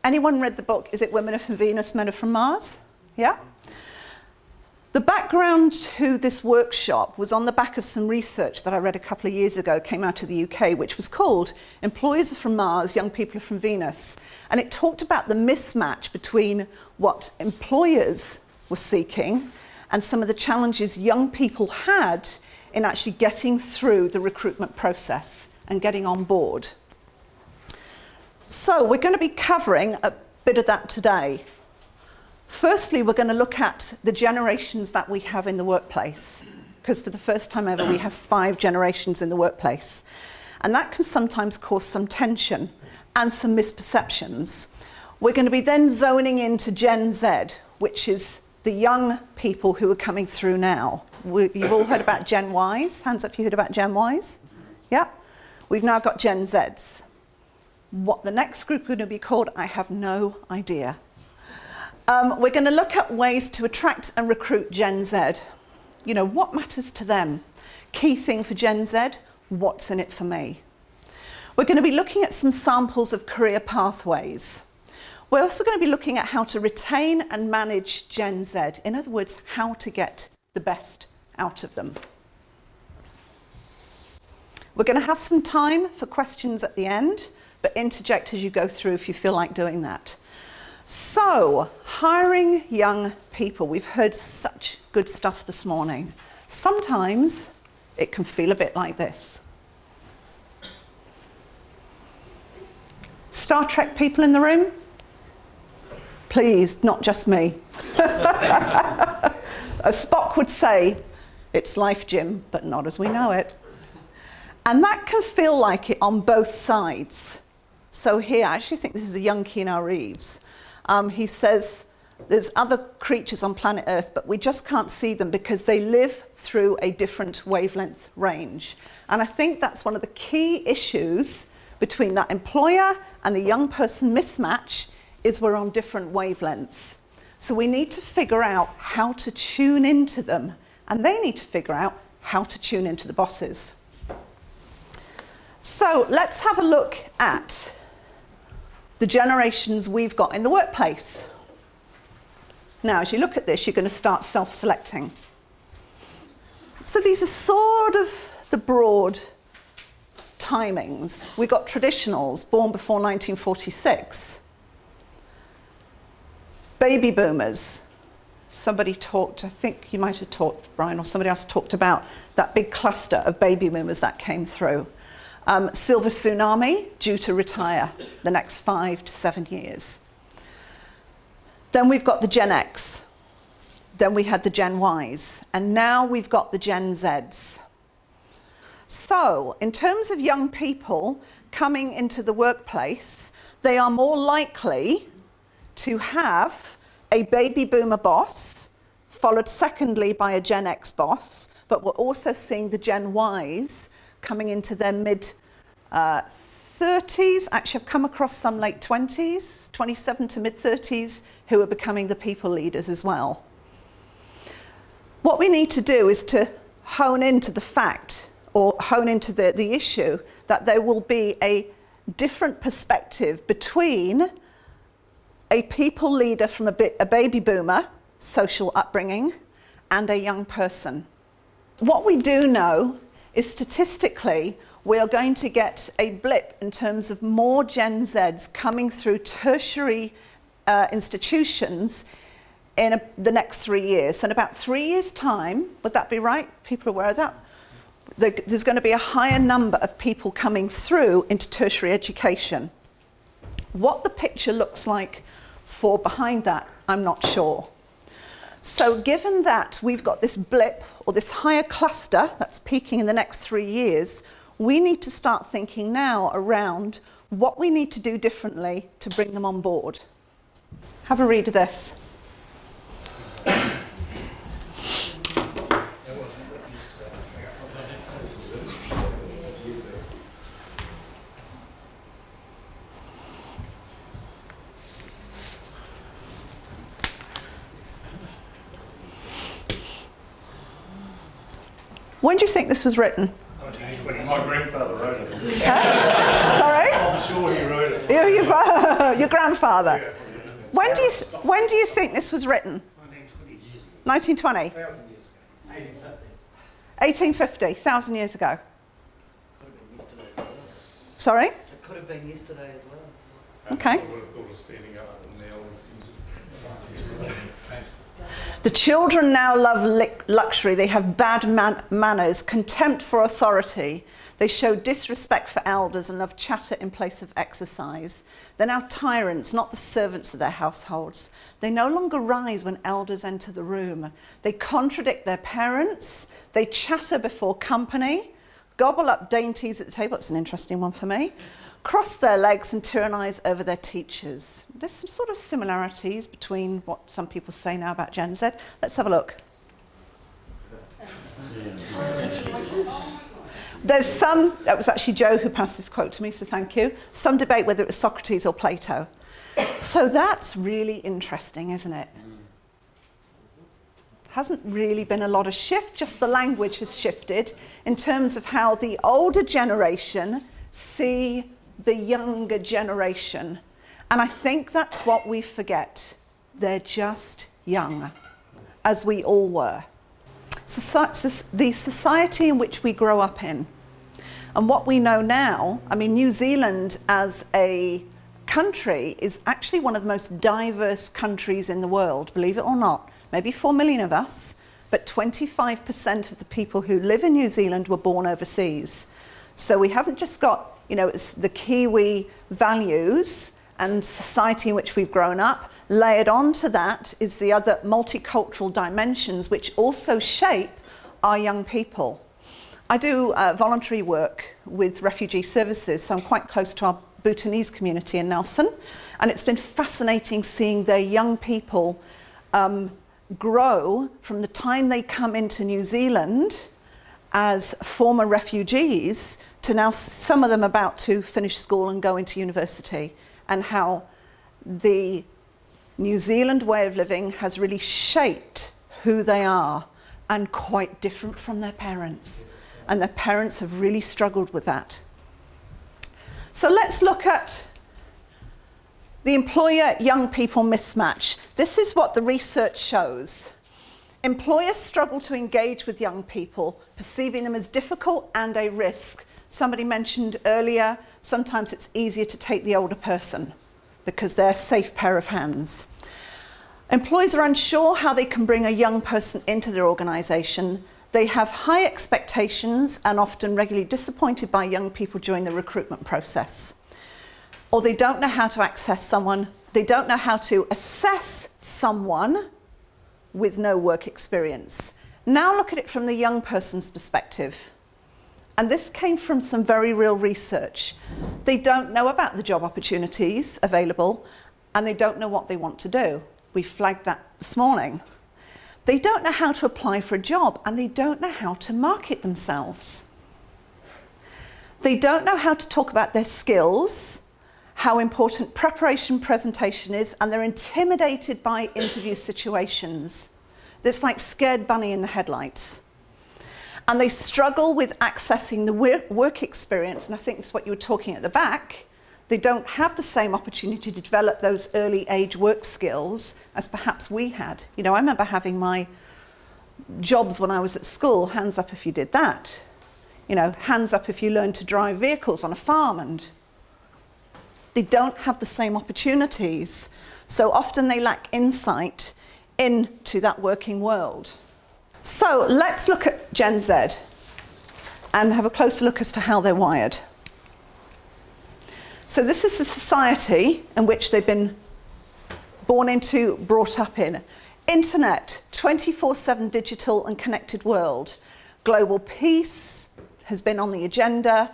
Anyone read the book, Is It Women Are From Venus, Men Are From Mars? Yeah? The background to this workshop was on the back of some research that I read a couple of years ago, came out of the UK, which was called Employers Are From Mars, Young People Are From Venus. And it talked about the mismatch between what employers were seeking and some of the challenges young people had in actually getting through the recruitment process and getting on board. So we're going to be covering a bit of that today. Firstly, we're going to look at the generations that we have in the workplace, because for the first time ever, we have 5 generations in the workplace. And that can sometimes cause some tension and some misperceptions. We're going to be then zoning into Gen Z, which is the young people who are coming through now. You've all heard about Gen Ys. Hands up if you heard about Gen Ys. Yeah? We've now got Gen Zs. What the next group are going to be called, I have no idea. We're going to look at ways to attract and recruit Gen Z. You know, what matters to them? Key thing for Gen Z, what's in it for me? We're going to be looking at some samples of career pathways. We're also going to be looking at how to retain and manage Gen Z. In other words, how to get the best out of them. We're going to have some time for questions at the end, but interject as you go through if you feel like doing that. So, hiring young people. We've heard such good stuff this morning. Sometimes it can feel a bit like this. Star Trek people in the room? Please, not just me. As Spock would say, it's life, Jim, but not as we know it. And that can feel like it on both sides. So here, I actually think this is a young Keanu Reeves. He says, there's other creatures on planet Earth, but we just can't see them because they live through a different wavelength range. And I think that's one of the key issues between that employer and the young person mismatch is we're on different wavelengths. So we need to figure out how to tune into them, and they need to figure out how to tune into the bosses. So let's have a look at the generations we've got in the workplace. Now, as you look at this, you're going to start self-selecting. So these are sort of the broad timings. We've got traditionals, born before 1946. Baby boomers. Somebody talked, I think you might have talked, Brian, or somebody else talked about that big cluster of baby boomers that came through. Silver tsunami, due to retire the next 5 to 7 years. Then we've got the Gen X. Then we had the Gen Ys. And now we've got the Gen Zs. So, in terms of young people coming into the workplace, they are more likely to have a baby boomer boss, followed secondly by a Gen X boss, but we're also seeing the Gen Ys coming into their mid-30s. Actually, I've come across some late 20s, 27 to mid-30s, who are becoming the people leaders as well. What we need to do is to hone into the fact, or hone into the issue, that there will be a different perspective between a people leader from a baby boomer, social upbringing, and a young person. What we do know is statistically, we are going to get a blip in terms of more Gen Zs coming through tertiary institutions in the next 3 years. So in about 3 years' time, would that be right? People are aware of that? There's going to be a higher number of people coming through into tertiary education. What the picture looks like for behind that, I'm not sure. So given that we've got this blip or this higher cluster that's peaking in the next 3 years, we need to start thinking now around what we need to do differently to bring them on board. Have a read of this. When do you think this was written? 1920s. My grandfather wrote it. Sorry? I'm sure he wrote it. Your grandfather? father. When do you think this was written? 1920? 1850, 1,000 years ago. Could have been yesterday. Sorry? It could have been yesterday as well. Okay. I would have thought of standing up and now. The children now love luxury. They have bad manners, contempt for authority. They show disrespect for elders and love chatter in place of exercise. They're now tyrants, not the servants of their households. They no longer rise when elders enter the room. They contradict their parents. They chatter before company, gobble up dainties at the table. That's an interesting one for me. Cross their legs and tyrannize over their teachers. There's some sort of similarities between what some people say now about Gen Z. Let's have a look. There's some, that was actually Joe who passed this quote to me, so thank you. Some debate whether it was Socrates or Plato. So that's really interesting, isn't it? Hasn't really been a lot of shift, just the language has shifted in terms of how the older generation see the younger generation. And I think that's what we forget. They're just young, as we all were. The society in which we grow up in, and what we know now, I mean, New Zealand as a country is actually one of the most diverse countries in the world, believe it or not. Maybe 4 million of us, but 25% of the people who live in New Zealand were born overseas. So we haven't just got, you know, it's the Kiwi values and society in which we've grown up. Layered onto that is the other multicultural dimensions which also shape our young people. I do voluntary work with refugee services, so I'm quite close to our Bhutanese community in Nelson, and it's been fascinating seeing their young people grow from the time they come into New Zealand as former refugees to now some of them about to finish school and go into university, and how the New Zealand way of living has really shaped who they are, and quite different from their parents. And their parents have really struggled with that. So let's look at the employer-young people mismatch. This is what the research shows. Employers struggle to engage with young people, perceiving them as difficult and a risk. Somebody mentioned earlier, sometimes it's easier to take the older person because they're a safe pair of hands. Employers are unsure how they can bring a young person into their organisation. They have high expectations and often regularly disappointed by young people during the recruitment process. Or they don't know how to access someone, they don't know how to assess someone with no work experience. Now look at it from the young person's perspective. And this came from some very real research. They don't know about the job opportunities available, and they don't know what they want to do. We flagged that this morning. They don't know how to apply for a job, and they don't know how to market themselves. They don't know how to talk about their skills, how important preparation presentation is, and they're intimidated by interview situations. It's like scared bunny in the headlights. And they struggle with accessing the work experience, and I think that's what you were talking at the back. They don't have the same opportunity to develop those early age work skills as perhaps we had. You know, I remember having my jobs when I was at school, hands up if you did that. You know, hands up if you learned to drive vehicles on a farm, and they don't have the same opportunities. So often they lack insight into that working world. So let's look at Gen Z and have a closer look as to how they're wired. So this is the society in which they've been born into, brought up in. Internet, 24/7 digital and connected world. Global peace has been on the agenda.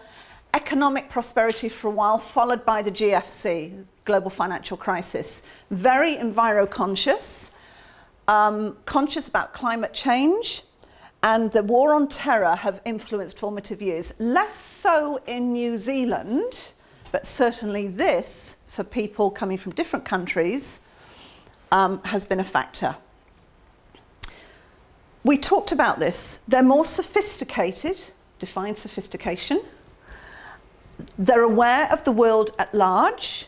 Economic prosperity for a while, followed by the GFC, global financial crisis. Very enviro-conscious, conscious about climate change, and the war on terror have influenced formative years. Less so in New Zealand, but certainly this, for people coming from different countries, has been a factor. We talked about this. They're more sophisticated, define sophistication. They're aware of the world at large.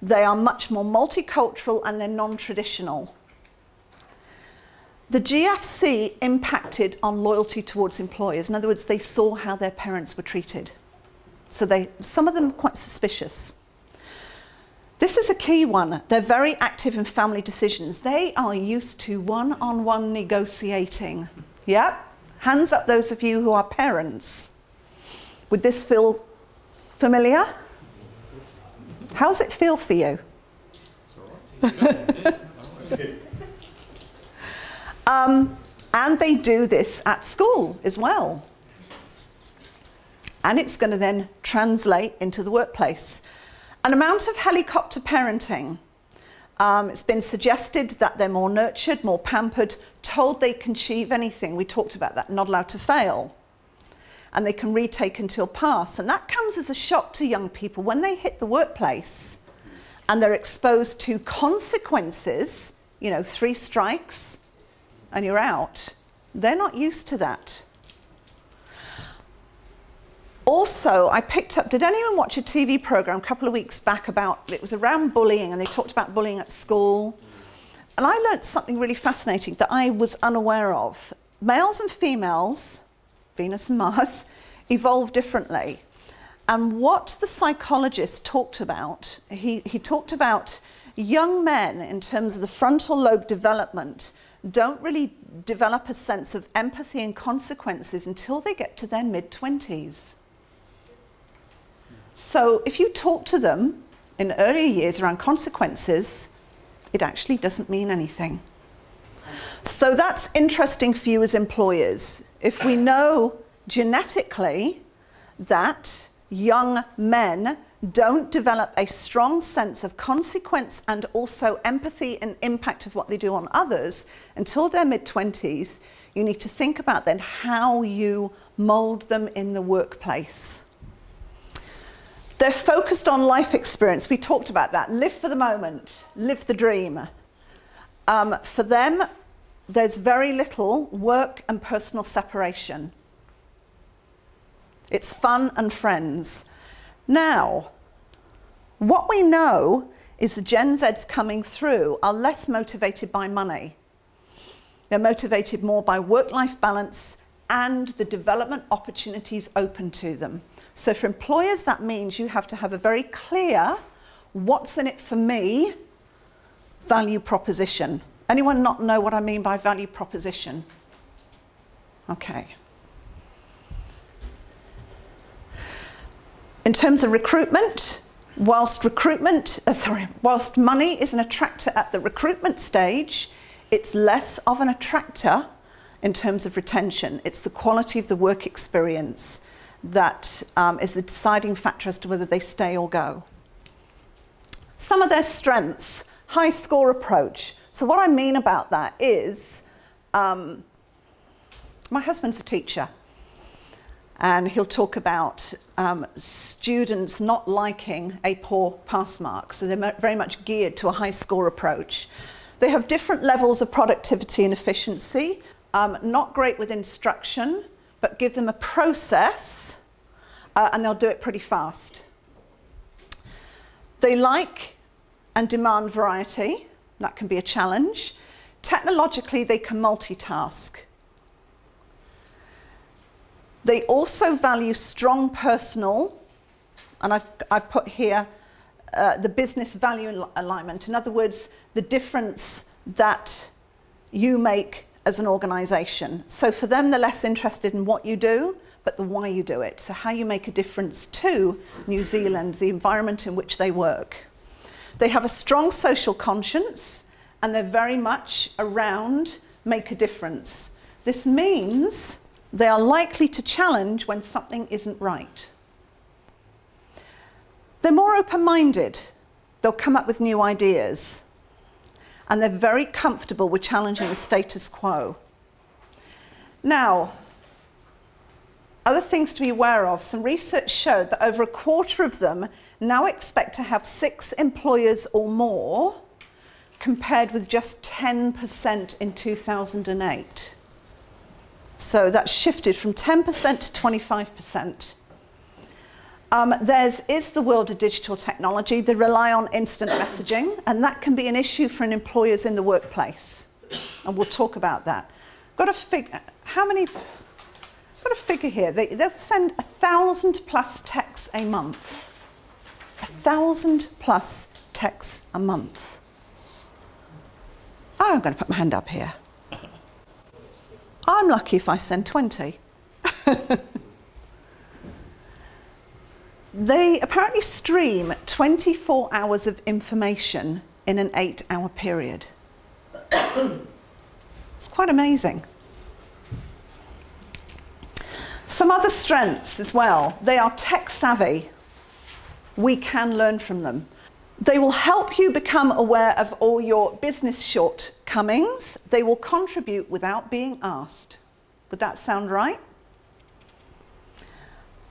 They are much more multicultural and they're non-traditional. The GFC impacted on loyalty towards employers. In other words, they saw how their parents were treated. So some of them quite suspicious. This is a key one. They're very active in family decisions. They are used to one-on-one negotiating. Yeah? Hands up those of you who are parents. Would this feel familiar? How does it feel for you? And they do this at school as well. And it's going to then translate into the workplace. An amount of helicopter parenting. It's been suggested that they're more nurtured, more pampered, told they can achieve anything. We talked about that, not allowed to fail. And they can retake until pass. And that comes as a shock to young people when they hit the workplace and they're exposed to consequences, 3 strikes and you're out. They're not used to that. Also, I picked up, did anyone watch a TV program a couple of weeks back it was around bullying, and they talked about bullying at school. And I learnt something really fascinating that I was unaware of. Males and females, Venus and Mars, evolve differently. And what the psychologist talked about, he talked about young men in terms of the frontal lobe development don't really develop a sense of empathy and consequences until they get to their mid-20s. So if you talk to them in earlier years around consequences, it actually doesn't mean anything. So that's interesting for you as employers. If we know genetically that young men don't develop a strong sense of consequence and also empathy and impact of what they do on others until their mid-20s, you need to think about then how you mold them in the workplace. They're focused on life experience. We talked about that. Live for the moment, live the dream. For them, there's very little work and personal separation. It's fun and friends. Now, what we know is the Gen Zs coming through are less motivated by money. They're motivated more by work-life balance and the development opportunities open to them. So for employers, that means you have to have a very clear, what's in it for me, value proposition. Anyone not know what I mean by value proposition? Okay. In terms of recruitment, whilst money is an attractor at the recruitment stage, it's less of an attractor in terms of retention. It's the quality of the work experience that is the deciding factor as to whether they stay or go. Some of their strengths, high score approach. So what I mean about that is, my husband's a teacher, and he'll talk about students not liking a poor pass mark. So they're very much geared to a high score approach. They have different levels of productivity and efficiency, not great with instruction, but give them a process and they'll do it pretty fast. They like and demand variety. That can be a challenge. Technologically, they can multitask. They also value strong personal, and I've put here the business value alignment. In other words, the difference that you make as an organisation. So for them, they're less interested in what you do, but the why you do it. So how you make a difference to New Zealand, the environment in which they work. They have a strong social conscience, and they're very much around make a difference. This means they are likely to challenge when something isn't right. They're more open-minded. They'll come up with new ideas. And they're very comfortable with challenging the status quo. Now, other things to be aware of. Some research showed that over a quarter of them now expect to have 6 employers or more, compared with just 10% in 2008. So that's shifted from 10% to 25%. Is the world of digital technology. They rely on instant messaging, and that can be an issue for an employers in the workplace. And we'll talk about that. Got a figure here. They'll send 1,000 plus texts a month. 1,000 plus texts a month. Oh, I'm going to put my hand up here. I'm lucky if I send 20. They apparently stream 24 hours of information in an 8-hour period. It's quite amazing. Some other strengths as well. They are tech savvy. We can learn from them. They will help you become aware of all your business shortcomings. They will contribute without being asked. Would that sound right?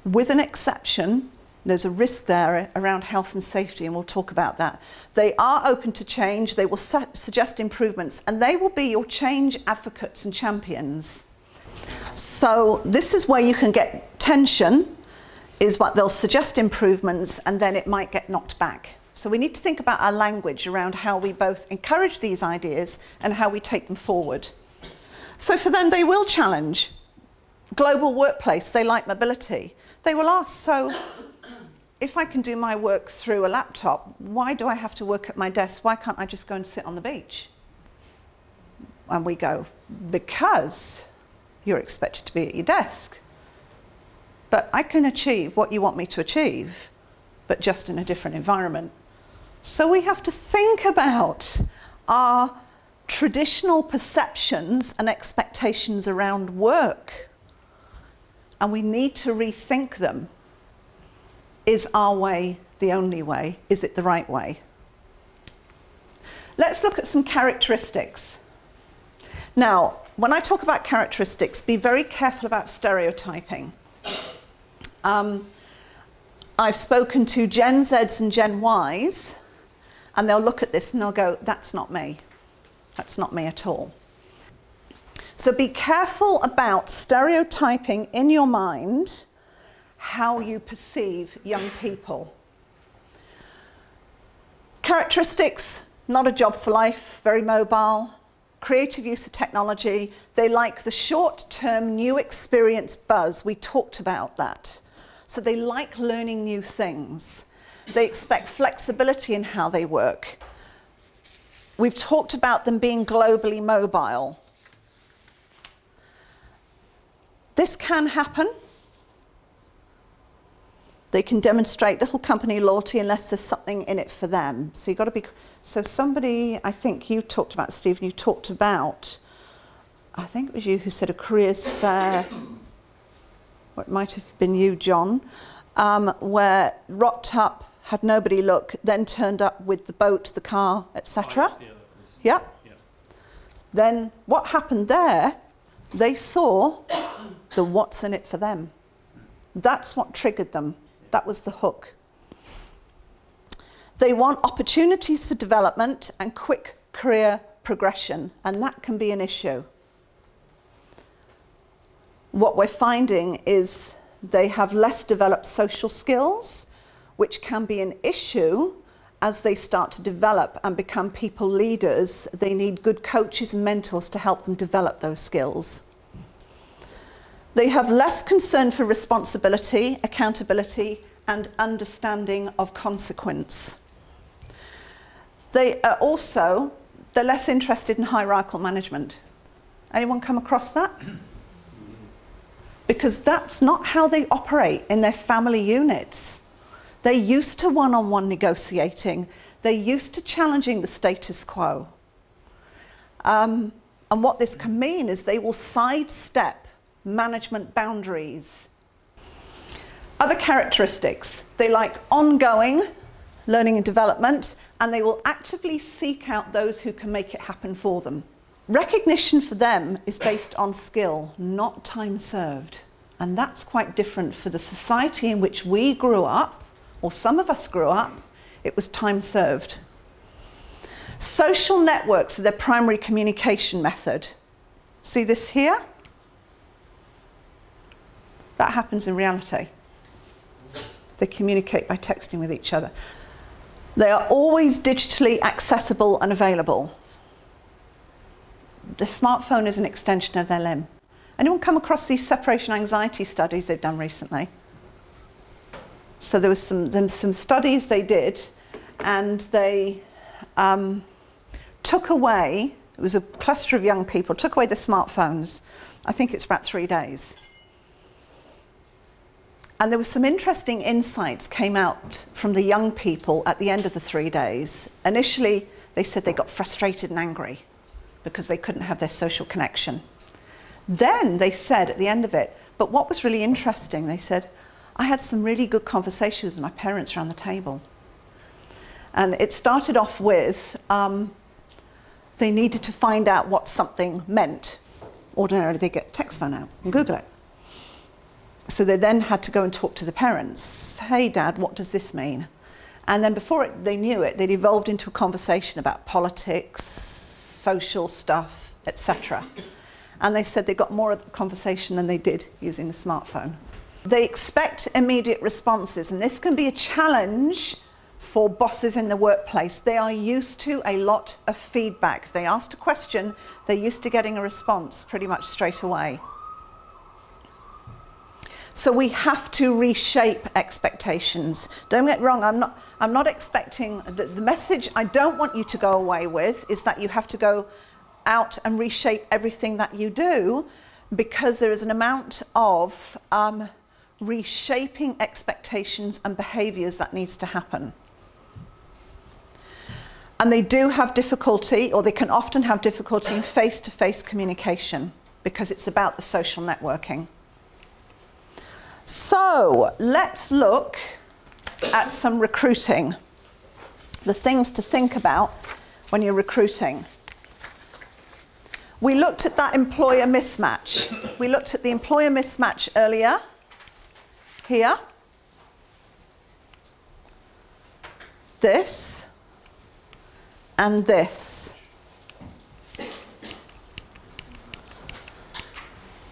With an exception, there's a risk there around health and safety, and we'll talk about that. They are open to change. They will suggest improvements, and they will be your change advocates and champions. So this is where you can get tension, is what they'll suggest improvements, and then it might get knocked back. So we need to think about our language around how we both encourage these ideas and how we take them forward. So for them, they will challenge. Global workplace, they like mobility. They will ask, so if I can do my work through a laptop, why do I have to work at my desk? Why can't I just go and sit on the beach? And we go, because you're expected to be at your desk. But I can achieve what you want me to achieve, but just in a different environment. So we have to think about our traditional perceptions and expectations around work. And we need to rethink them. Is our way the only way? Is it the right way? Let's look at some characteristics. Now, when I talk about characteristics, be very careful about stereotyping. I've spoken to Gen Zs and Gen Ys, and they'll look at this and they'll go, that's not me. That's not me at all. So be careful about stereotyping in your mind how you perceive young people. Characteristics, not a job for life, very mobile, creative use of technology. They like the short-term new experience buzz. We talked about that. So they like learning new things. They expect flexibility in how they work. We've talked about them being globally mobile. This can happen. They can demonstrate little company loyalty unless there's something in it for them. So you've got to be, so somebody, I think you talked about, Stephen, you talked about, I think it was you who said a careers fair, or it might have been you, John, where rocked up, had nobody look, then turned up with the boat, the car, etc. Yeah. Then what happened there, they saw the what's in it for them. That's what triggered them. That was the hook. They want opportunities for development and quick career progression, and that can be an issue. What we're finding is they have less developed social skills, which can be an issue as they start to develop and become people leaders. They need good coaches and mentors to help them develop those skills. They have less concern for responsibility, accountability, and understanding of consequence. They are also, they're less interested in hierarchical management. Anyone come across that? Because that's not how they operate in their family units. They're used to one-on-one negotiating. They're used to challenging the status quo. And what this can mean is they will sidestep management boundaries. Other characteristics, they like ongoing learning and development, and they will actively seek out those who can make it happen for them. Recognition for them is based on skill, not time served. And that's quite different for the society in which we grew up, or some of us grew up. It was time served. Social networks are their primary communication method. See this here? That happens in reality. They communicate by texting with each other. They are always digitally accessible and available. The smartphone is an extension of their limb. Anyone come across these separation anxiety studies they've done recently? So there was some studies they did, and they took away, it was a cluster of young people, took away the smartphones. I think it's about 3 days. And there were some interesting insights came out from the young people at the end of the 3 days. Initially, they said they got frustrated and angry because they couldn't have their social connection. Then they said at the end of it, but what was really interesting, they said, I had some really good conversations with my parents around the table. And it started off with, they needed to find out what something meant. Ordinarily, they get a text phone out and Google it. So they then had to go and talk to the parents. Hey, Dad, what does this mean? And then before they knew it, they'd evolved into a conversation about politics, social stuff, etc. And they said they got more of the conversation than they did using the smartphone. They expect immediate responses, and this can be a challenge for bosses in the workplace. They are used to a lot of feedback. If they asked a question, they're used to getting a response pretty much straight away. So we have to reshape expectations. Don't get me wrong, I'm not expecting, the message I don't want you to go away with is that you have to go out and reshape everything that you do, because there is an amount of reshaping expectations and behaviours that needs to happen. And they do have difficulty, or they can often have difficulty in face-to-face communication because it's about the social networking. So let's look at some recruiting, the things to think about when you're recruiting. We looked at that employer mismatch. We looked at the employer mismatch earlier, here. This and this.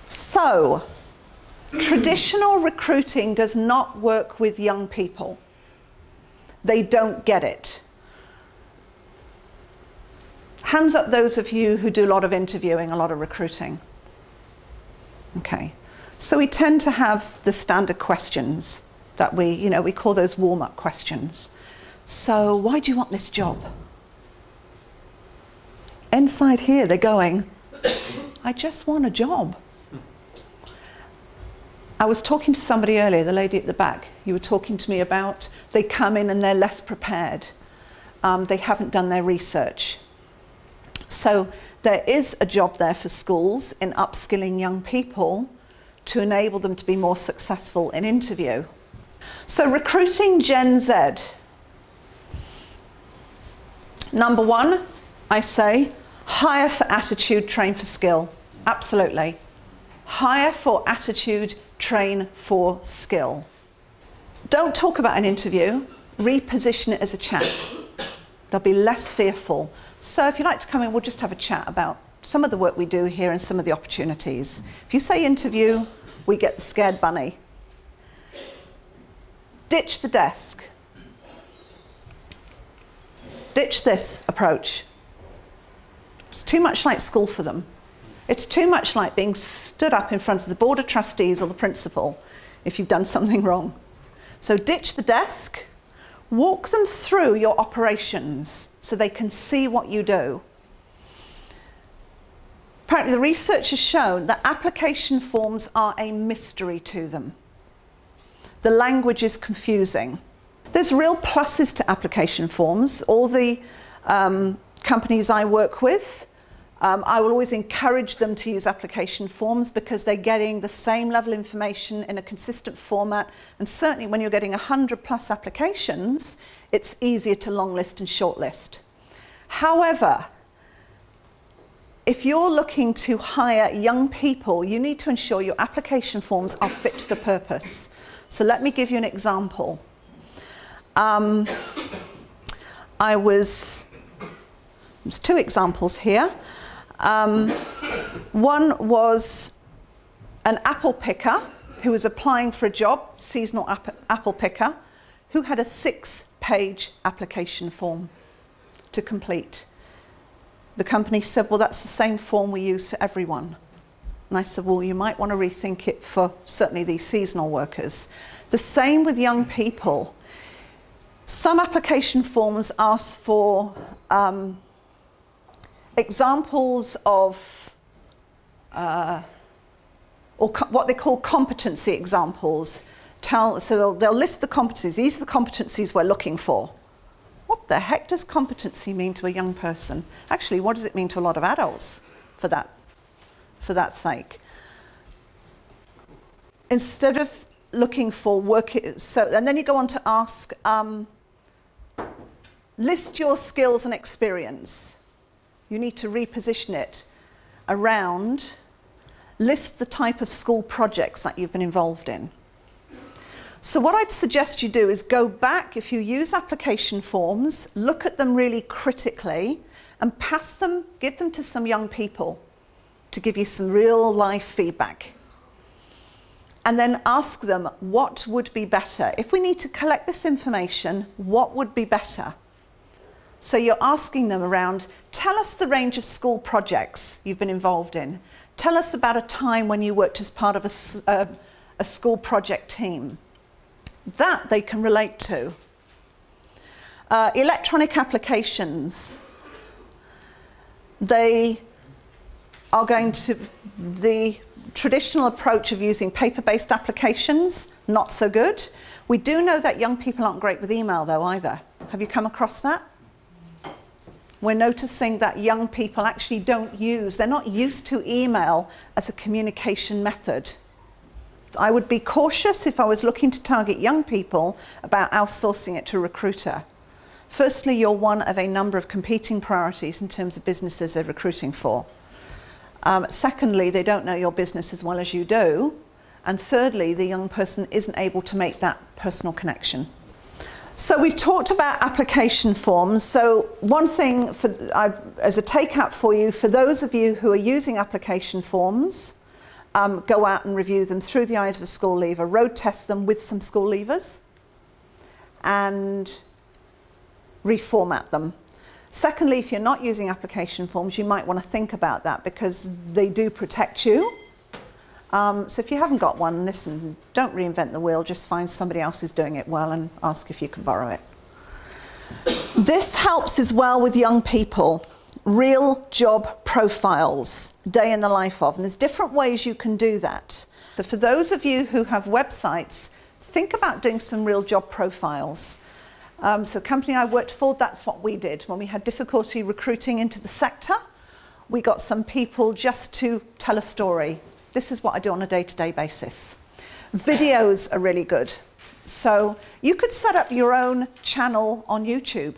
So, traditional recruiting does not work with young people. They don't get it. Hands up those of you who do a lot of interviewing, a lot of recruiting. Okay. So we tend to have the standard questions that we call those warm-up questions. So why do you want this job? Inside here, they're going, I just want a job. I was talking to somebody earlier, the lady at the back, you were talking to me about, they come in and they're less prepared. They haven't done their research. So there is a job there for schools in upskilling young people to enable them to be more successful in interview. So recruiting Gen Z. Number one, I say, hire for attitude, train for skill. Absolutely. Hire for attitude, train for skill. Don't talk about an interview, reposition it as a chat. They'll be less fearful. So if you'd like to come in, we'll just have a chat about some of the work we do here and some of the opportunities. If you say interview, we get the scared bunny. Ditch the desk. Ditch this approach. It's too much like school for them. It's too much like being stood up in front of the board of trustees or the principal if you've done something wrong. So ditch the desk, walk them through your operations so they can see what you do. Apparently the research has shown that application forms are a mystery to them. The language is confusing. There's real pluses to application forms. All the companies I work with, I will always encourage them to use application forms because they're getting the same level of information in a consistent format, and certainly when you're getting 100+ applications, it's easier to long list and short list. However, if you're looking to hire young people, you need to ensure your application forms are fit for purpose. So let me give you an example. There's two examples here. One was an apple picker who was applying for a job, seasonal apple picker, who had a 6-page application form to complete. The company said, well, that's the same form we use for everyone. And I said, well, you might want to rethink it for certainly these seasonal workers. The same with young people. Some application forms ask for examples of or what they call competency examples. So they'll list the competencies. These are the competencies we're looking for. What the heck does competency mean to a young person? Actually, what does it mean to a lot of adults for that sake? Instead of looking for work, and then you go on to ask, list your skills and experience. You need to reposition it around, list the type of school projects that you've been involved in. So what I'd suggest you do is go back, if you use application forms, look at them really critically and pass them, give them to some young people to give you some real life feedback. And then ask them what would be better. If we need to collect this information, what would be better? So you're asking them around, tell us the range of school projects you've been involved in. Tell us about a time when you worked as part of a school project team. That they can relate to. Electronic applications. They are going to, the traditional approach of using paper-based applications, not so good. We do know that young people aren't great with email though either. Have you come across that? We're noticing that young people actually they're not used to email as a communication method. I would be cautious if I was looking to target young people about outsourcing it to a recruiter. Firstly, you're one of a number of competing priorities in terms of businesses they're recruiting for. Secondly, they don't know your business as well as you do. And thirdly, the young person isn't able to make that personal connection. So we've talked about application forms. So one thing as a takeout for you, for those of you who are using application forms, go out and review them through the eyes of a school leaver, road test them with some school leavers, and reformat them. Secondly, if you're not using application forms, you might want to think about that because they do protect you. So if you haven't got one, listen, don't reinvent the wheel, just find somebody else who's doing it well and ask if you can borrow it. This helps as well with young people. Real job profiles, day in the life of, and there's different ways you can do that. So for those of you who have websites, think about doing some real job profiles. So a company I worked for, that's what we did. When we had difficulty recruiting into the sector, we got some people just to tell a story. This is what I do on a day-to-day basis. Videos are really good. So you could set up your own channel on YouTube.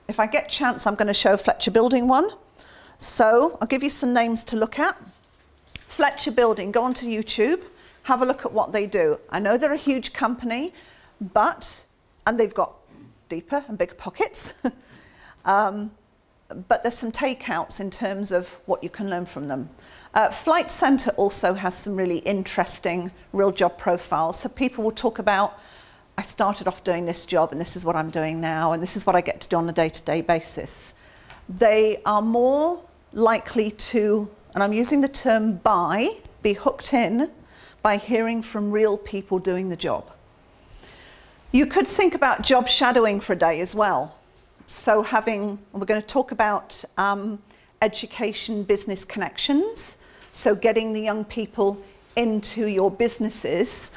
If I get a chance, I'm going to show Fletcher Building one. So I'll give you some names to look at. Fletcher Building, go onto YouTube, have a look at what they do. I know they're a huge company, and they've got deeper and bigger pockets, but there's some takeouts in terms of what you can learn from them. Flight Centre also has some really interesting real job profiles. So people will talk about, I started off doing this job and this is what I'm doing now and this is what I get to do on a day-to-day basis. They are more likely to, and I'm using the term be hooked in by hearing from real people doing the job. You could think about job shadowing for a day as well. So we're going to talk about education business connections. So getting the young people into your businesses,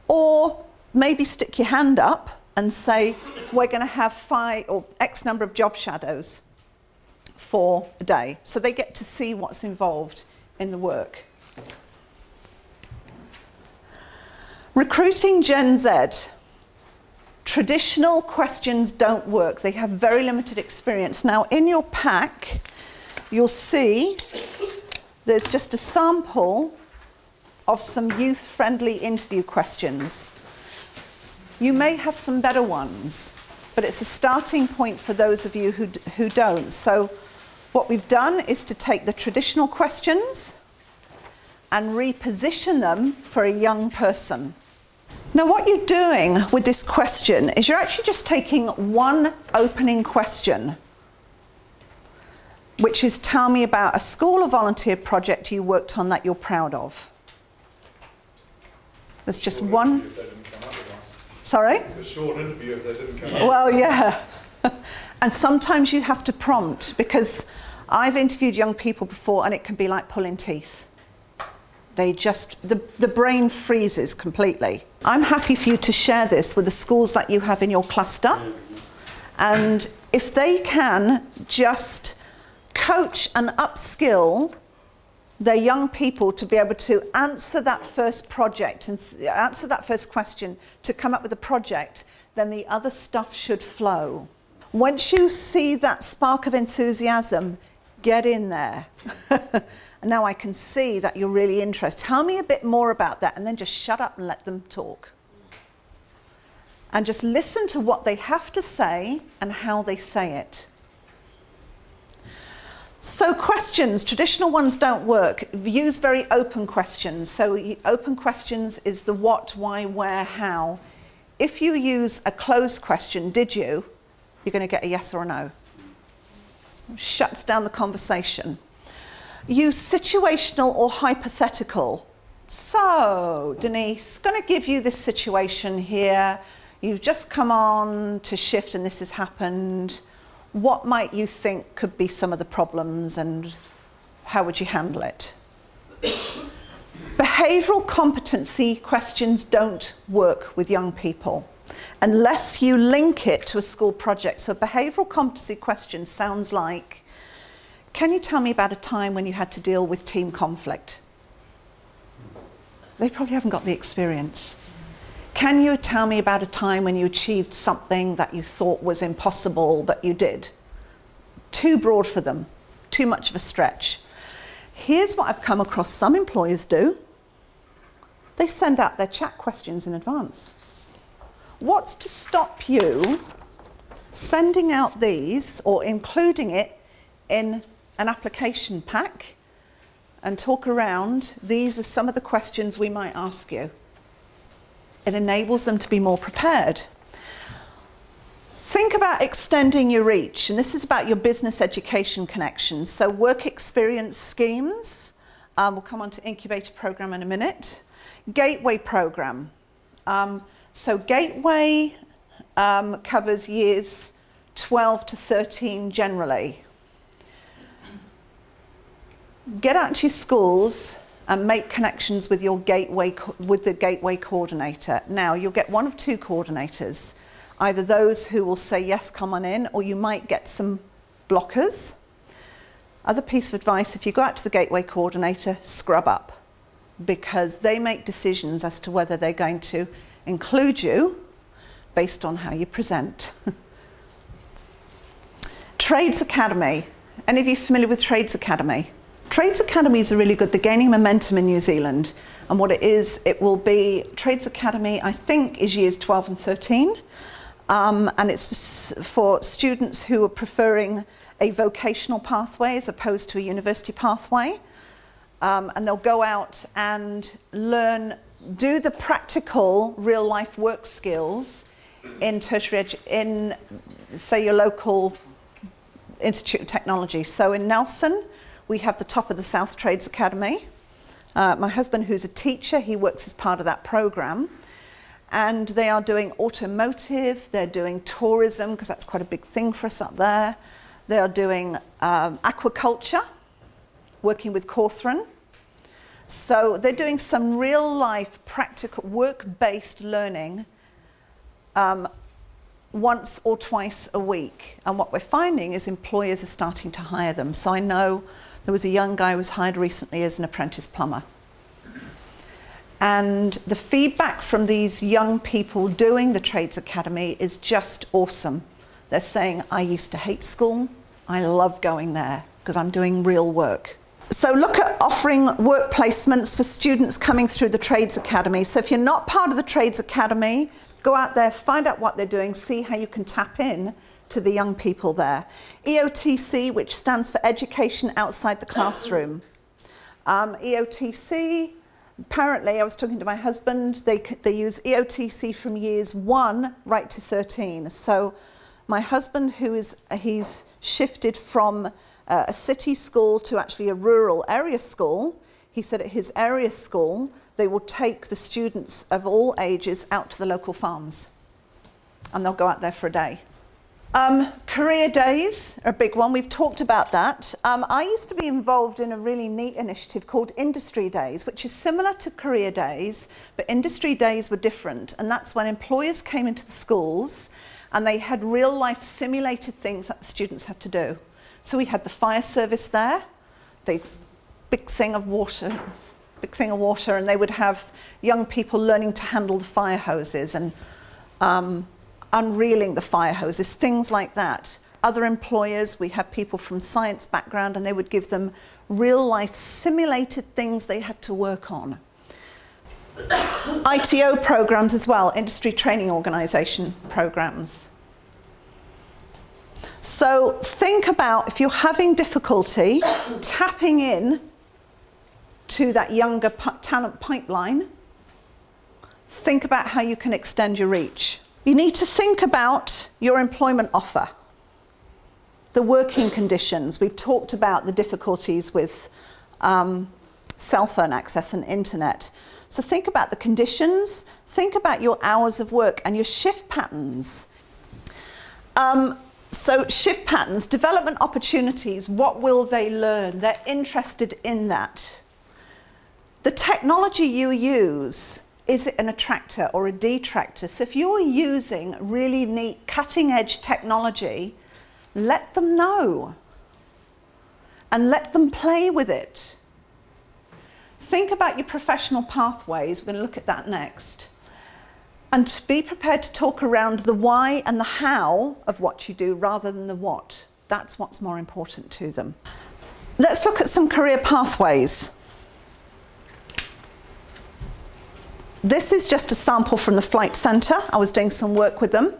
or maybe stick your hand up and say, we're going to have 5 or X number of job shadows for a day. So they get to see what's involved in the work. Recruiting Gen Z. Traditional questions don't work. They have very limited experience. Now, in your pack, you'll see there's just a sample of some youth-friendly interview questions. You may have some better ones, but it's a starting point for those of you who don't. So what we've done is to take the traditional questions and reposition them for a young person. Now what you're doing with this question is you're actually just taking one opening question, which is tell me about a school or volunteer project you worked on that you're proud of. There's just one. Sorry? It's a short interview if they didn't come up. Well, yeah. And sometimes you have to prompt, because I've interviewed young people before and it can be like pulling teeth. They just, the brain freezes completely. I'm happy for you to share this with the schools that you have in your cluster. And if they can just coach and upskill their young people to be able to answer that first project and answer that first question to come up with a project, then the other stuff should flow. Once you see that spark of enthusiasm, get in there. And now I can see that you're really interested. Tell me a bit more about that, and then just shut up and let them talk. And just listen to what they have to say and how they say it. So questions, traditional ones don't work. Use very open questions. So open questions is the what, why, where, how. If you use a closed question, did you, you're going to get a yes or a no. Shuts down the conversation. Use situational or hypothetical. So, Denise, going to give you this situation here. You've just come on to shift and this has happened. What might you think could be some of the problems and how would you handle it? Behavioural competency questions don't work with young people unless you link it to a school project. So a behavioural competency question sounds like, can you tell me about a time when you had to deal with team conflict? They probably haven't got the experience. Can you tell me about a time when you achieved something that you thought was impossible, but you did? Too broad for them, too much of a stretch. Here's what I've come across some employers do. They send out their chat questions in advance. What's to stop you sending out these or including it in an application pack and talk around, these are some of the questions we might ask you. It enables them to be more prepared. Think about extending your reach, and this is about your business education connections. So work experience schemes, we'll come on to incubator program in a minute. Gateway program. So Gateway covers years 12 to 13 generally. Get out to your schools and make connections with your gateway, with the gateway coordinator. Now, you'll get one of two coordinators, either those who will say, yes, come on in, or you might get some blockers. Other piece of advice, if you go out to the gateway coordinator, scrub up, because they make decisions as to whether they're going to include you based on how you present. Trades Academy. Any of you familiar with Trades Academy? Trades Academies are really good. They're gaining momentum in New Zealand. And what it is, it will be, Trades Academy, I think, is years 12 and 13. And it's for students who are preferring a vocational pathway as opposed to a university pathway. And they'll go out and learn, do the practical real-life work skills in tertiary in, say, your local Institute of Technology. So in Nelson, we have the top of the South Trades Academy. My husband, who's a teacher, he works as part of that program. And they are doing automotive, they're doing tourism, because that's quite a big thing for us up there. They are doing aquaculture, working with Cawthron. So they're doing some real-life, practical, work-based learning once or twice a week. And what we're finding is employers are starting to hire them. So I know there was a young guy who was hired recently as an apprentice plumber. And the feedback from these young people doing the Trades Academy is just awesome. They're saying, I used to hate school. I love going there because I'm doing real work. So look at offering work placements for students coming through the Trades Academy. So if you're not part of the Trades Academy, go out there, find out what they're doing, see how you can tap in to the young people there. EOTC, which stands for Education Outside the Classroom. EOTC, apparently, I was talking to my husband, they use EOTC from years 1 right to 13. So my husband, he's shifted from a city school to actually a rural area school. He said at his area school, they will take the students of all ages out to the local farms, and they'll go out there for a day. Career days are a big one. We've talked about that. I used to be involved in a really neat initiative called Industry Days, which is similar to career days, but Industry Days were different. And that's when employers came into the schools and they had real life simulated things that the students had to do. So we had the fire service there, the big thing of water, and they would have young people learning to handle the fire hoses and unreeling the fire hoses, things like that. Other employers, we had people from science background, and they would give them real life simulated things they had to work on. ITO programs as well, industry training organisation programs. So think about, if you're having difficulty tapping in to that younger talent pipeline, think about how you can extend your reach. You need to think about your employment offer, the working conditions. We've talked about the difficulties with cell phone access and internet. So think about the conditions, think about your hours of work and your shift patterns. So shift patterns, development opportunities, what will they learn? They're interested in that. The technology you use, is it an attractor or a detractor? So if you're using really neat cutting edge technology, let them know and let them play with it. Think about your professional pathways. We're going to look at that next. And to be prepared to talk around the why and the how of what you do rather than the what. That's what's more important to them. Let's look at some career pathways. This is just a sample from the Flight Centre. I was doing some work with them,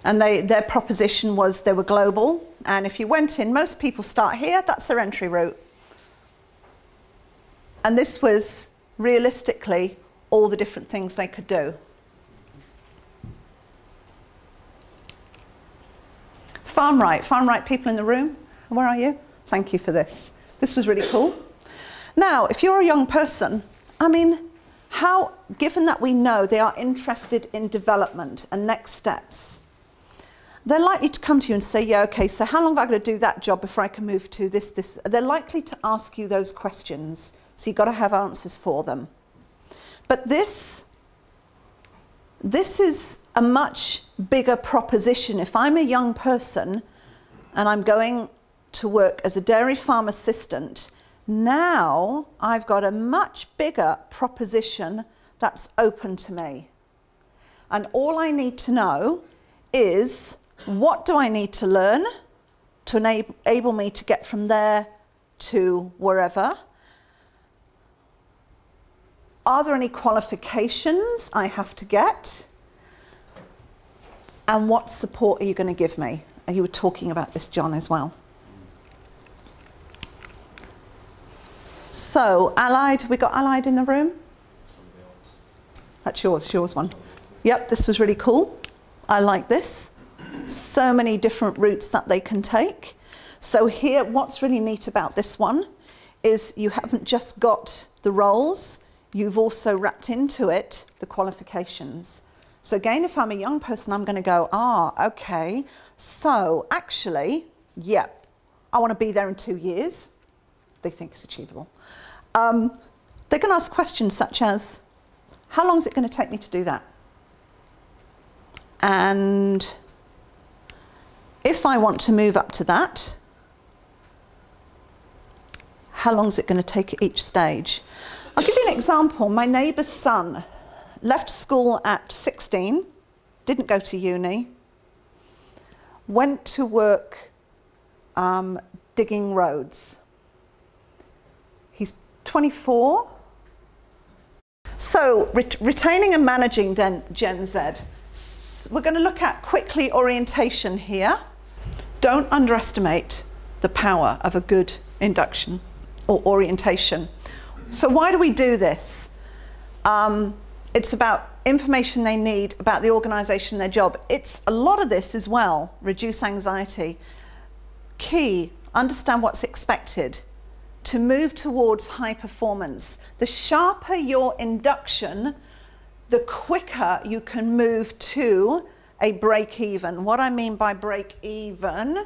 and their proposition was they were global, and if you went in, most people start here, that's their entry route. And this was realistically all the different things they could do. Farm right people in the room, where are you? Thank you for this. This was really cool. Now, if you're a young person, I mean, given that we know they are interested in development and next steps, they're likely to come to you and say, yeah, okay, so how long have I got to do that job before I can move to this? They're likely to ask you those questions, so you've got to have answers for them. But this is a much bigger proposition. If I'm a young person and I'm going to work as a dairy farm assistant, now I've got a much bigger proposition that's open to me. And all I need to know is, what do I need to learn to enable me to get from there to wherever? Are there any qualifications I have to get? And what support are you going to give me? And you were talking about this, John, as well. So, Allied, we got Allied in the room? That's yours one. Yep, this was really cool. I like this. So many different routes that they can take. So here, what's really neat about this one is you haven't just got the roles, you've also wrapped into it the qualifications. So again, if I'm a young person, I'm going to go, okay, so actually, yeah, I want to be there in 2 years. They think it's achievable. They're going to ask questions such as, how long is it going to take me to do that? And if I want to move up to that, how long is it going to take at each stage? I'll give you an example. My neighbour's son left school at 16, didn't go to uni, went to work digging roads. He's 24. So retaining and managing Gen Z. We're going to look at quickly orientation here. Don't underestimate the power of a good induction or orientation. So why do we do this? It's about information they need about the organisation, their job. It's a lot of this as well. Reduce anxiety. Key, understand what's expected to move towards high performance. The sharper your induction, the quicker you can move to a break even. What I mean by break even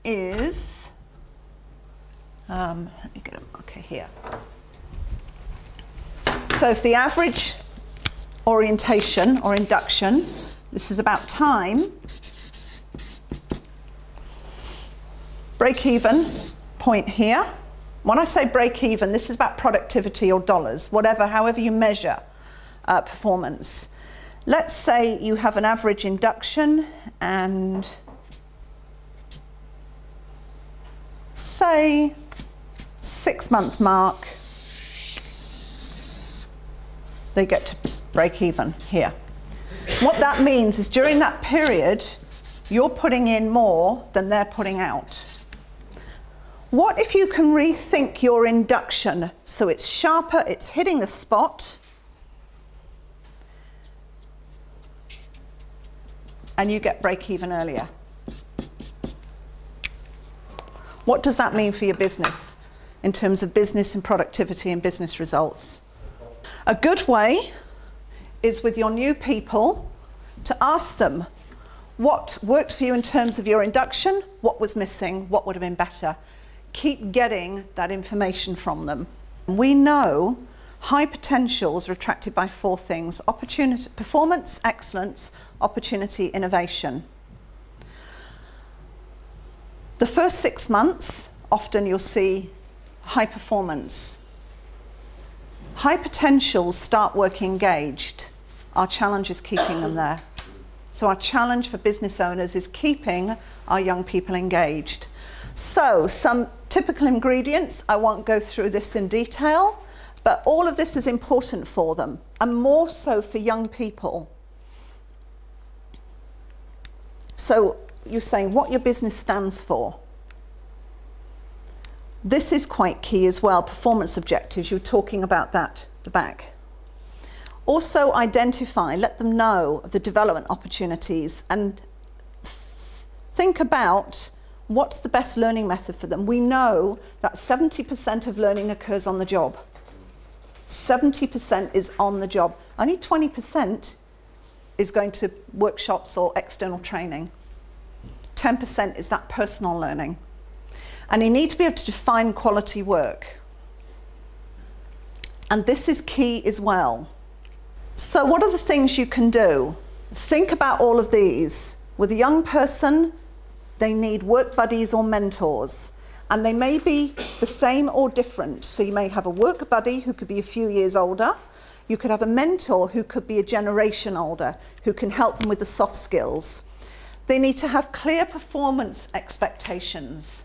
is, let me get a marker here. So if the average orientation or induction, this is about time, break even point here. When I say break even, this is about productivity or dollars, whatever, however you measure performance. Let's say you have an average induction and say 6-month mark, they get to break even here. What that means is during that period, you're putting in more than they're putting out. What if you can rethink your induction so it's sharper, it's hitting the spot, and you get break even earlier? What does that mean for your business in terms of business and productivity and business results? A good way is with your new people to ask them what worked for you in terms of your induction, what was missing, what would have been better. Keep getting that information from them. We know high potentials are attracted by 4 things: opportunity, performance, excellence, opportunity, innovation. The first 6 months, often you'll see high performance. High potentials start work engaged. Our challenge is keeping them there. So our challenge for business owners is keeping our young people engaged. So some typical ingredients, I won't go through this in detail, but all of this is important for them, and more so for young people. So you're saying what your business stands for. This is quite key as well, performance objectives. You were talking about that at the back. Also identify, let them know of the development opportunities, and think about what's the best learning method for them. We know that 70% of learning occurs on the job. 70% is on the job. Only 20% is going to workshops or external training. 10% is that personal learning. And you need to be able to define quality work. And this is key as well. So what are the things you can do? Think about all of these. With a young person, they need work buddies or mentors. And they may be the same or different. So you may have a work buddy who could be a few years older. You could have a mentor who could be a generation older, who can help them with the soft skills. They need to have clear performance expectations.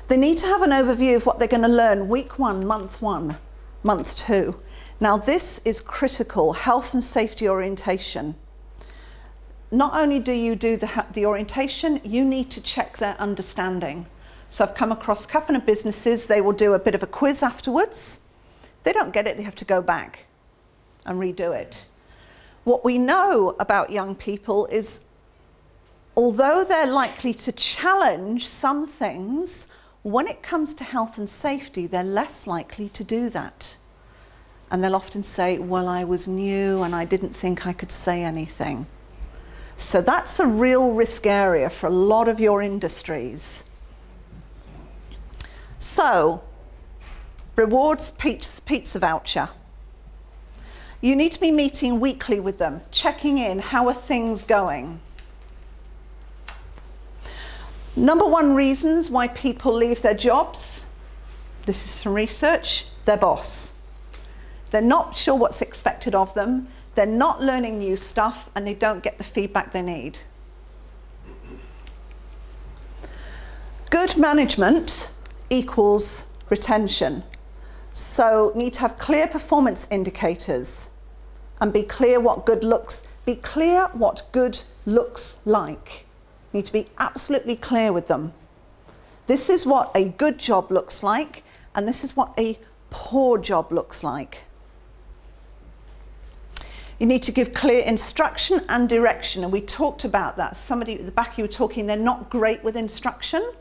They need to have an overview of what they're going to learn week 1, month 2. Now this is critical, health and safety orientation. Not only do you do the orientation, you need to check their understanding. So I've come across a couple of businesses, they will do a bit of a quiz afterwards. If they don't get it, they have to go back and redo it. What we know about young people is, although they're likely to challenge some things, when it comes to health and safety, they're less likely to do that. And they'll often say, well, I was new and I didn't think I could say anything. So that's a real risk area for a lot of your industries. So, rewards pizza voucher. You need to be meeting weekly with them, checking in, how are things going? Number 1 reasons why people leave their jobs, this is from research, their boss. They're not sure what's expected of them, they're not learning new stuff, and they don't get the feedback they need. Good management equals retention. So need to have clear performance indicators and be clear what good looks like. You need to be absolutely clear with them. This is what a good job looks like, and this is what a poor job looks like. You need to give clear instruction and direction, and we talked about that. Somebody at the back, you were talking, they're not great with instruction,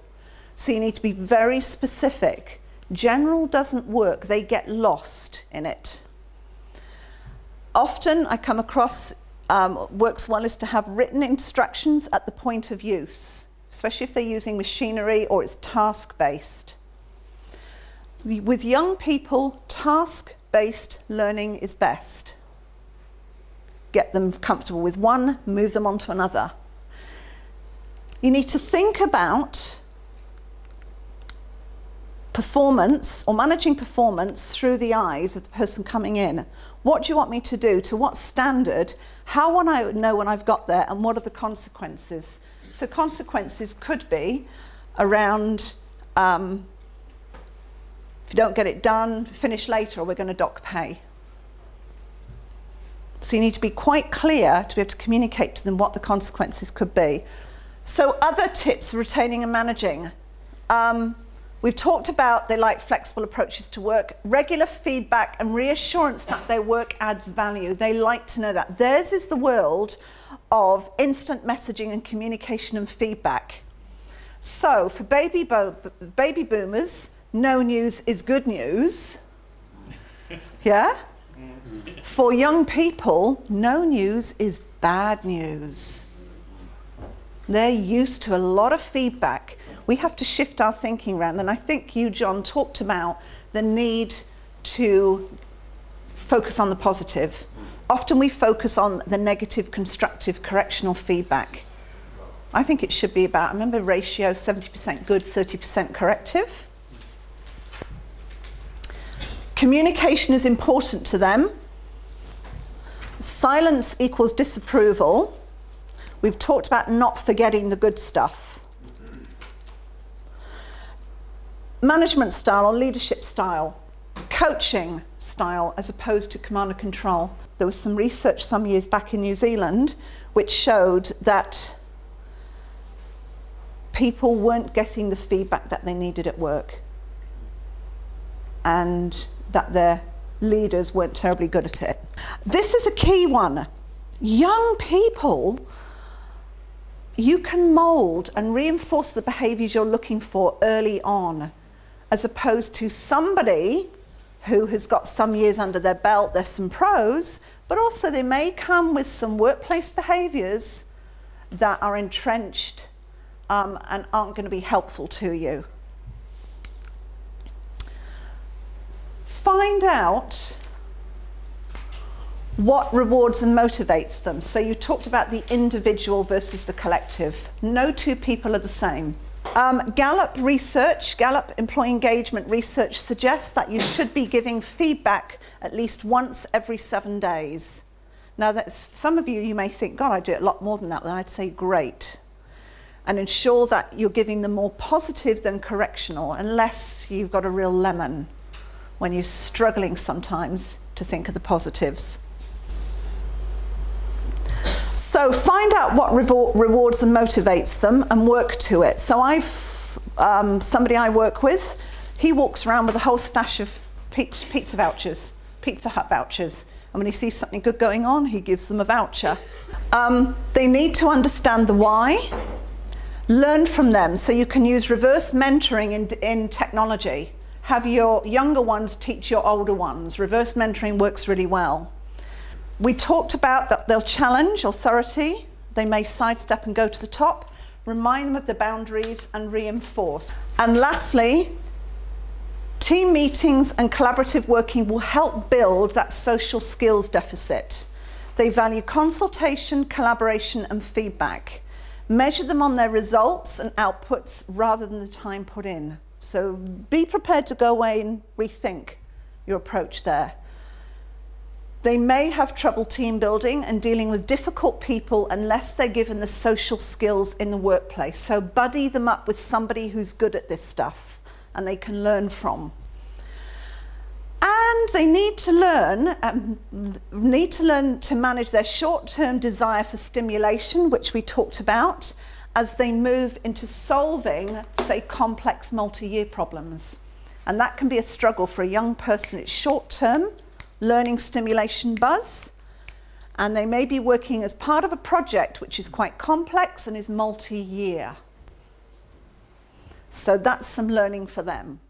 so you need to be very specific. General doesn't work, they get lost in it. Often I come across, works well is to have written instructions at the point of use, especially if they're using machinery or it's task-based. With young people, task-based learning is best. Get them comfortable with one, move them on to another. You need to think about performance or managing performance through the eyes of the person coming in. What do you want me to do? To what standard? How will I know when I've got there? And what are the consequences? So consequences could be around if you don't get it done, finish later, or we're going to dock pay. So you need to be quite clear to be able to communicate to them what the consequences could be. So other tips for retaining and managing. We've talked about they like flexible approaches to work, regular feedback and reassurance that their work adds value. They like to know that. Theirs is the world of instant messaging and communication and feedback. So for baby boomers, no news is good news. Yeah? For young people, no news is bad news. They're used to a lot of feedback. We have to shift our thinking around, and I think you, John, talked about the need to focus on the positive. Often we focus on the negative, constructive, correctional feedback. I think it should be about, I remember ratio 70% good, 30% corrective. Communication is important to them. Silence equals disapproval. We've talked about not forgetting the good stuff. Management style or leadership style, coaching style as opposed to command and control. There was some research some years back in New Zealand which showed that people weren't getting the feedback that they needed at work and that their leaders weren't terribly good at it. This is a key one. Young people, you can mould and reinforce the behaviours you're looking for early on, as opposed to somebody who has got some years under their belt. There's some pros, but also they may come with some workplace behaviours that are entrenched and aren't going to be helpful to you. Find out what rewards and motivates them. So you talked about the individual versus the collective. No two people are the same. Gallup research, Gallup employee engagement research suggests that you should be giving feedback at least once every 7 days. Now, that's, some of you may think, God, I do it a lot more than that. Then I'd say, great. And ensure that you're giving them more positive than correctional, unless you've got a real lemon when you're struggling sometimes to think of the positives. So find out what rewards and motivates them and work to it. So somebody I work with, he walks around with a whole stash of pizza vouchers, Pizza Hut vouchers. And when he sees something good going on, he gives them a voucher. They need to understand the why, learn from them. So you can use reverse mentoring in technology. Have your younger ones teach your older ones. Reverse mentoring works really well. We talked about that they'll challenge authority, they may sidestep and go to the top, remind them of the boundaries and reinforce. And lastly, team meetings and collaborative working will help build that social skills deficit. They value consultation, collaboration and feedback. Measure them on their results and outputs rather than the time put in. So be prepared to go away and rethink your approach there. They may have trouble team building and dealing with difficult people unless they're given the social skills in the workplace. So buddy them up with somebody who's good at this stuff and they can learn from. And they need to learn to manage their short-term desire for stimulation, which we talked about, as they move into solving, say, complex multi-year problems. And that can be a struggle for a young person. It's short-term learning stimulation buzz, and they may be working as part of a project which is quite complex and is multi-year. So that's some learning for them.